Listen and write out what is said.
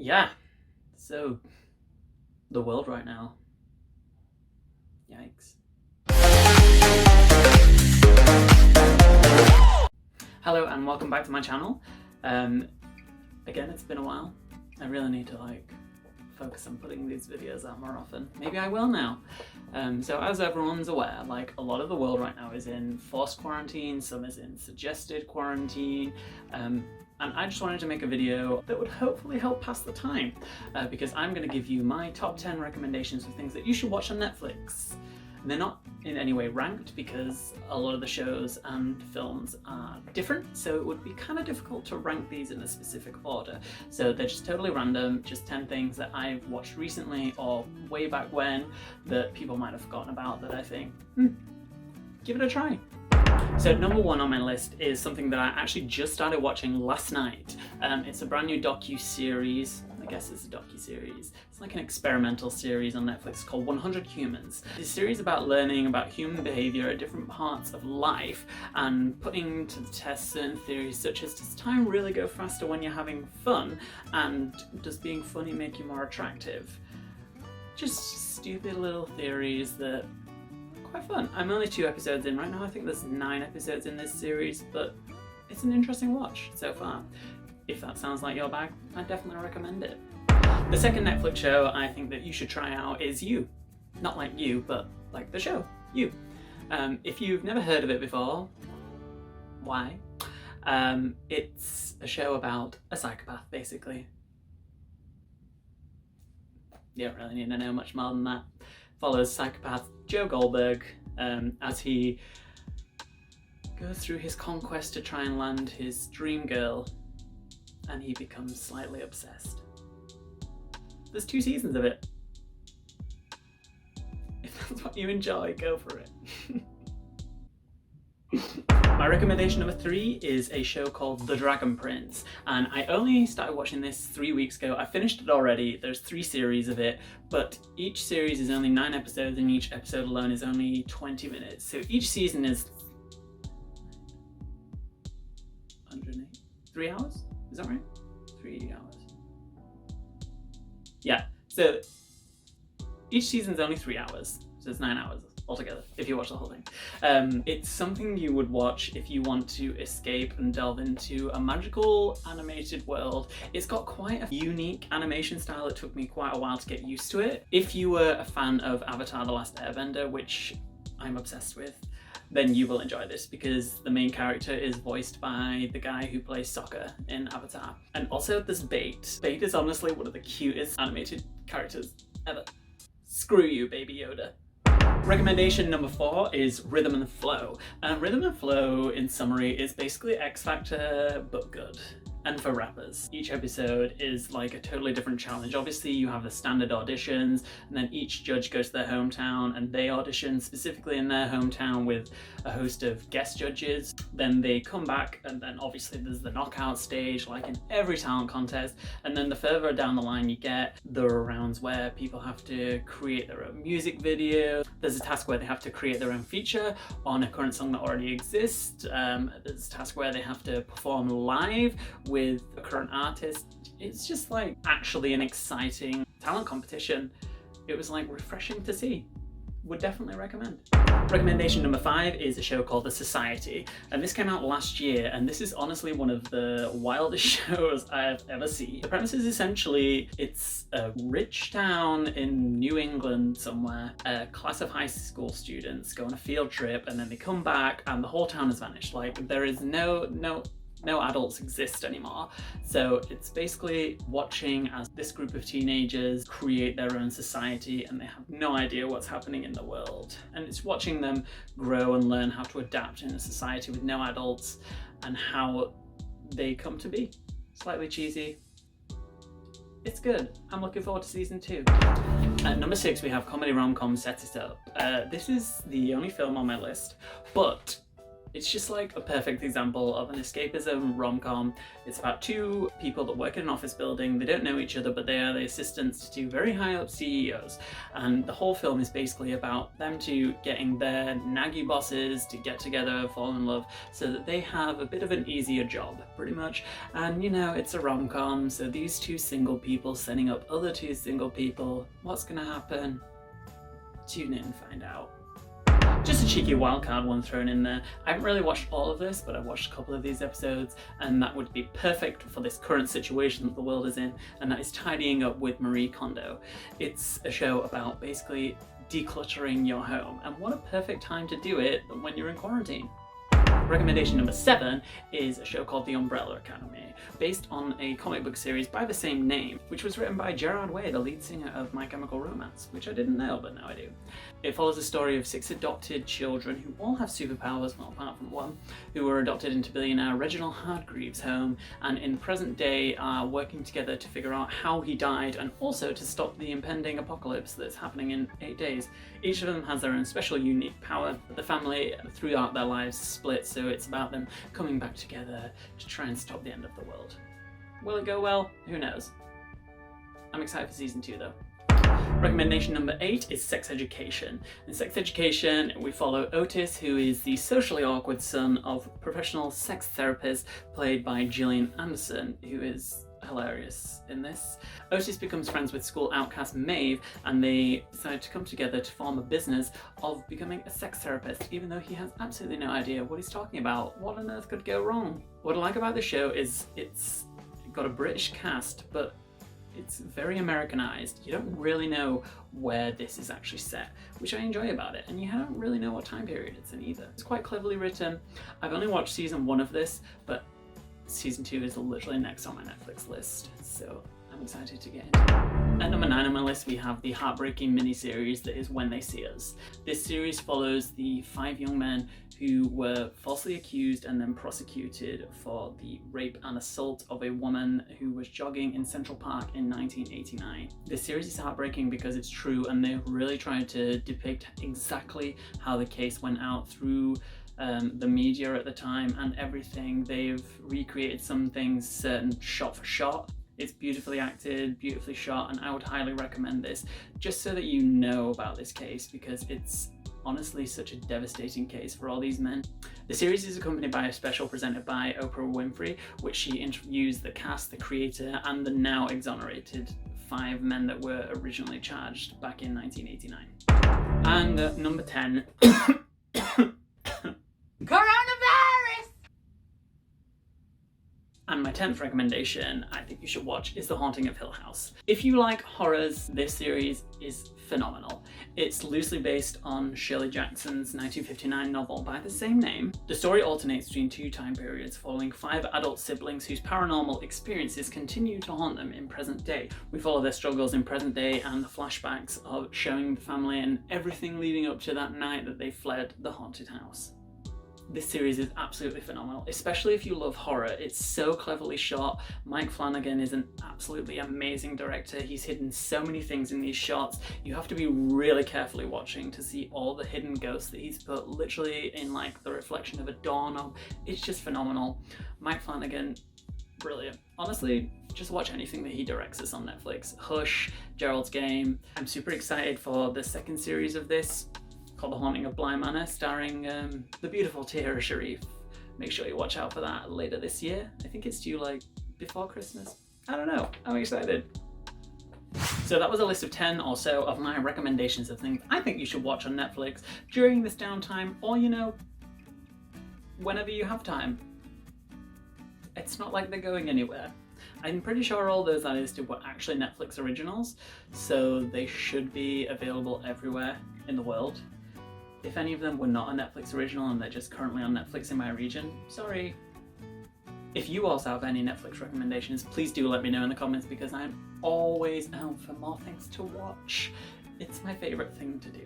Yeah, so the world right now. Yikes. Hello and welcome back to my channel. Again, it's been a while. I really need to focus on putting these videos out more often. Maybe I will now. So as everyone's aware, a lot of the world right now is in forced quarantine, some is in suggested quarantine, and I just wanted to make a video that would hopefully help pass the time, because I'm going to give you my top 10 recommendations for things that you should watch on Netflix. And they're not in any way ranked because a lot of the shows and films are different, so it would be kind of difficult to rank these in a specific order. So they're just totally random, just 10 things that I've watched recently or way back when that people might have forgotten about that I think, give it a try. So number one on my list is something that I actually just started watching last night. It's a brand new docu-series. I guess it's a docu-series. It's like an experimental series on Netflix called 100 Humans. It's a series about learning about human behavior at different parts of life and putting to the test certain theories such as, does time really go faster when you're having fun? And does being funny make you more attractive? Just stupid little theories that quite fun. I'm only 2 episodes in right now. I think there's 9 episodes in this series, but it's an interesting watch so far. If that sounds like your bag, I definitely recommend it. The second Netflix show I think that you should try out is You. Not like you, but like the show, You. If you've never heard of it before, why? It's a show about a psychopath, basically. You don't really need to know much more than that. Follows psychopath Joe Goldberg as he goes through his conquest to try and land his dream girl, and he becomes slightly obsessed. There's 2 seasons of it. If that's what you enjoy, go for it. My recommendation number 3 is a show called The Dragon Prince, and I only started watching this 3 weeks ago. I finished it already. There's 3 series of it, but each series is only 9 episodes and each episode alone is only 20 minutes. So each season is 108? 3 hours? Is that right? 3 hours. Yeah, so each season's only 3 hours, so it's 9 hours altogether, if you watch the whole thing. It's something you would watch if you want to escape and delve into a magical animated world. It's got quite a unique animation style. It took me quite a while to get used to it. If you were a fan of Avatar: The Last Airbender, which I'm obsessed with, then you will enjoy this because the main character is voiced by the guy who plays Sokka in Avatar. And also there's Bait. Bait is honestly one of the cutest animated characters ever. Screw you, Baby Yoda. Recommendation number 4 is Rhythm and Flow. Rhythm and Flow, in summary, is basically X Factor, but good. And for rappers. Each episode is like a totally different challenge. Obviously you have the standard auditions, and then each judge goes to their hometown and they audition specifically in their hometown with a host of guest judges. Then they come back, and then obviously there's the knockout stage like in every talent contest. And then the further down the line you get, there are rounds where people have to create their own music video. There's a task where they have to create their own feature on a current song that already exists. There's a task where they have to perform live with a current artist. It's just like actually an exciting talent competition. It was like refreshing to see. Would definitely recommend. Recommendation number 5 is a show called The Society, and this came out last year, and this is honestly one of the wildest shows I've ever seen. The premise is essentially, it's a rich town in New England somewhere. A class of high school students go on a field trip, and then they come back and the whole town has vanished. Like, there is no adults exist anymore. So it's basically watching as this group of teenagers create their own society, and they have no idea what's happening in the world. And it's watching them grow and learn how to adapt in a society with no adults and how they come to be. Slightly cheesy. It's good. I'm looking forward to season 2. At number 6 we have comedy rom-com Set It Up. This is the only film on my list, but It's just like a perfect example of an escapism rom-com. It's about two people that work in an office building. They don't know each other, but they are the assistants to two very high up CEOs. And the whole film is basically about them two getting their naggy bosses to get together, fall in love, so that they have a bit of an easier job, pretty much. And you know, it's a rom-com, so these two single people setting up other two single people. What's gonna happen? Tune in and find out. Just a cheeky wildcard one thrown in there. I haven't really watched all of this, but I've watched a couple of these episodes, and that would be perfect for this current situation that the world is in, and that is Tidying Up with Marie Kondo. It's a show about basically decluttering your home, and what a perfect time to do it when you're in quarantine. Recommendation number 7 is a show called The Umbrella Academy, based on a comic book series by the same name, which was written by Gerard Way, the lead singer of My Chemical Romance, which I didn't know, but now I do. It follows the story of 6 adopted children who all have superpowers, well, apart from one, who were adopted into billionaire Reginald Hargreaves' home, and in the present day are working together to figure out how he died, and also to stop the impending apocalypse that's happening in 8 days. Each of them has their own special, unique power, but the family throughout their lives split, so it's about them coming back together to try and stop the end of the world. Will it go well? Who knows? I'm excited for season 2 though. Recommendation number 8 is Sex Education. In Sex Education, we follow Otis, who is the socially awkward son of a professional sex therapist played by Gillian Anderson, who is hilarious in this. Otis becomes friends with school outcast Maeve, and they decide to come together to form a business of becoming a sex therapist, even though he has absolutely no idea what he's talking about. What on earth could go wrong? What I like about the show is it's got a British cast, but it's very Americanized. You don't really know where this is actually set, which I enjoy about it, and you don't really know what time period it's in either. It's quite cleverly written. I've only watched season 1 of this, but season 2 is literally next on my Netflix list, so I'm excited to get into it. At number 9 on my list, we have the heartbreaking miniseries that is When They See Us. This series follows the 5 young men who were falsely accused and then prosecuted for the rape and assault of a woman who was jogging in Central Park in 1989. This series is heartbreaking because it's true, and they've really tried to depict exactly how the case went out through the media at the time and everything. They've recreated some things shot for shot. It's beautifully acted, beautifully shot, and I would highly recommend this just so that you know about this case, because it's honestly such a devastating case for all these men. The series is accompanied by a special presented by Oprah Winfrey, which she interviews the cast, the creator, and the now exonerated 5 men that were originally charged back in 1989. And at number 10, Coronavirus! And my 10th recommendation I think you should watch is The Haunting of Hill House. If you like horrors, this series is phenomenal. It's loosely based on Shirley Jackson's 1959 novel by the same name. The story alternates between 2 time periods, following 5 adult siblings whose paranormal experiences continue to haunt them in present day. We follow their struggles in present day and the flashbacks of showing the family and everything leading up to that night that they fled the haunted house. This series is absolutely phenomenal, especially if you love horror. It's so cleverly shot. Mike Flanagan is an absolutely amazing director. He's hidden so many things in these shots. You have to be really carefully watching to see all the hidden ghosts that he's put literally in like the reflection of a doorknob. It's just phenomenal. Mike Flanagan, brilliant. Honestly, just watch anything that he directs us on Netflix. Hush, Gerald's Game. I'm super excited for the 2nd series of this, called The Haunting of Bly Manor, starring the beautiful Tahira Sharif. Make sure you watch out for that later this year. I think it's due like before Christmas. I don't know, I'm excited. So that was a list of 10 or so of my recommendations of things I think you should watch on Netflix during this downtime, or you know, whenever you have time. It's not like they're going anywhere. I'm pretty sure all those I listed were actually Netflix originals, so they should be available everywhere in the world. If any of them were not a Netflix original and they're just currently on Netflix in my region, sorry. If you also have any Netflix recommendations, please do let me know in the comments, because I'm always out for more things to watch. It's my favourite thing to do.